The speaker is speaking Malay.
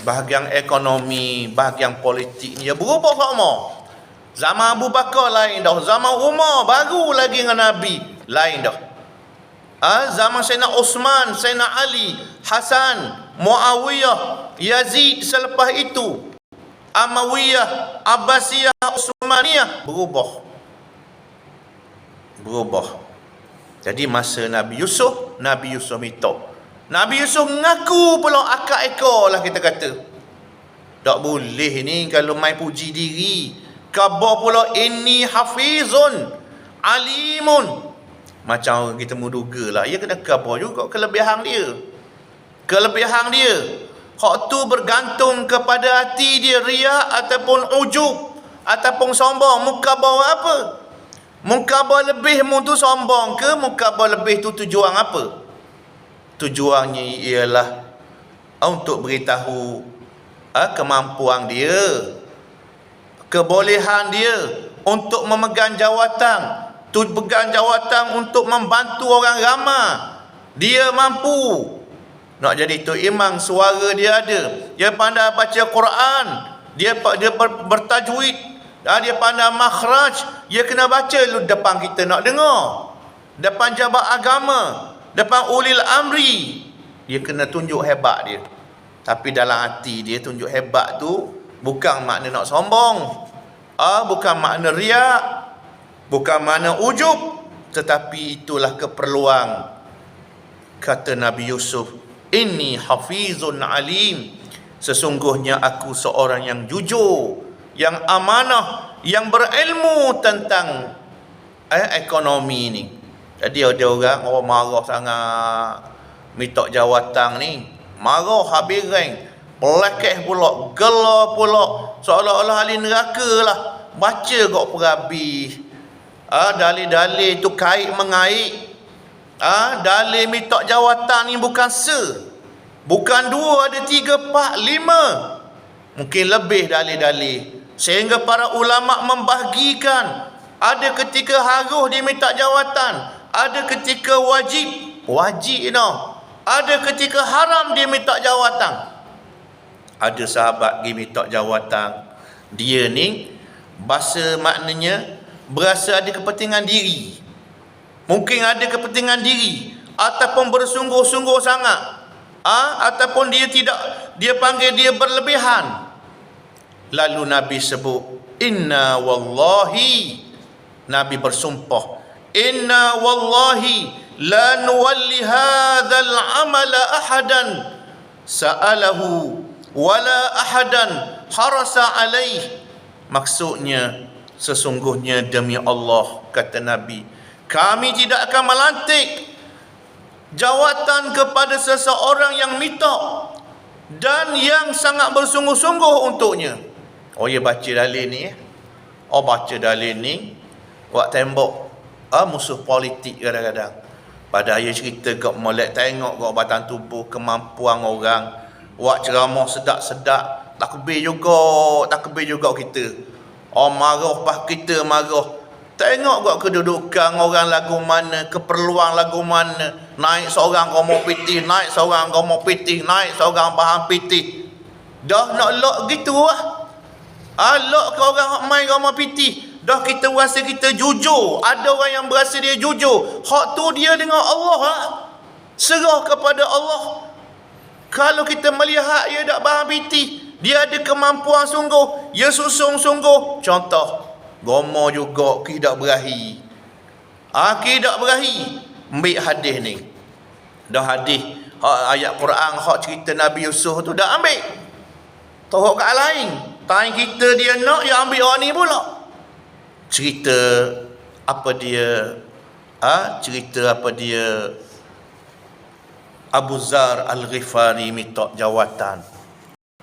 bahagian ekonomi, bahagian politik ni berubah semua. Zaman Abu Bakar lain dah, zaman Umar baru lagi dengan Nabi lain dah. Zaman Sayyidina Osman, Sayyidina Ali, Hasan, Muawiyah, Yazid selepas itu, Amawiyah, Abbasiyah, Utsmaniyah berubah. Jadi masa Nabi Yusuf minta. Nabi Yusuf mengaku pula akak ekor lah kita kata. Tak boleh ni kalau main puji diri. Khabar pula inni hafizun alimun. Macam kita menduga lah. Ia kena khabar juga kelebihan dia. Hak tu bergantung kepada hati dia, riak ataupun ujub ataupun sombong. Mukabah apa? Mukabah lebih mu tu sombong ke? Mukabah lebih tu tujuan apa? Tujuannya ialah untuk beritahu kemampuan dia, kebolehan dia untuk memegang jawatan. Pegang jawatan untuk membantu orang ramai. Dia mampu. Nak jadi tu imam, suara dia ada. Dia pandai baca Quran. Dia bertajwid. Dia pandai makhraj. Dia kena baca lu depan kita nak dengar. Depan jabat agama. Depan ulil amri. Dia kena tunjuk hebat dia. Tapi dalam hati dia tunjuk hebat tu bukan makna nak sombong. Bukan makna riak. Bukan makna ujub. Tetapi itulah keperluan. Kata Nabi Yusuf, inni hafizun alim. Sesungguhnya aku seorang yang jujur, yang amanah, yang berilmu tentang ekonomi ni. Jadi ada orang marah sangat minta jawatan ni, marah habis rank, pelakeh pula, gelar pula, seolah-olah ahli neraka lah. Baca kok perhabis. Dalil-dalil tu kait mengait. Dalil minta jawatan ni bukan bukan 2, ada 3, 4, 5. Mungkin lebih dalil-dalil. Sehingga para ulama membahagikan. Ada ketika harus dia minta jawatan. Ada ketika wajib. Ada ketika haram dia minta jawatan. Ada sahabat dia minta jawatan. Dia ni bahasa maknanya berasa ada kepentingan diri. Mungkin ada kepentingan diri ataupun bersungguh-sungguh sangat. Ataupun dia panggil dia berlebihan. Lalu Nabi sebut, inna wallahi, Nabi bersumpah, inna wallahi la nuwalli hadzal amala ahadan sa'alahu wala ahadan harasa alaih. Maksudnya, sesungguhnya demi Allah, kata Nabi, kami tidak akan melantik jawatan kepada seseorang yang minta dan yang sangat bersungguh-sungguh untuknya. Ia baca dalil ni. Baca dalil ni buat tembok musuh politik kadang-kadang. Pada ayat cerita kau molek tengok kau batang tubuh kemampuan orang. Buat ceramah sedap-sedap, takbir juga kita. Marah pas kita marah. Tengok kau kedudukan orang lagu mana, keperluan lagu mana. Naik seorang romo pitih, naik seorang romo pitih, naik seorang bahan pitih. Dah nak lok gitu lah. Lok ke orang main romo pitih. Dah kita rasa kita jujur. Ada orang yang berasa dia jujur. Hak tu dia dengan Allah lah. Serah kepada Allah. Kalau kita melihat dia tak bahan pitih, dia ada kemampuan sungguh, dia susung sungguh. Contoh, Gomo juga kidak berahi. Kidak berahi. Ambil hadis ni. Dah hadis ayat Quran hak cerita Nabi Yusuf tu dah ambil. Tohok kat lain. Time kita dia nak, dia ambil orang ni pula. Cerita apa dia Abu Zar Al-Ghifari minta jawatan.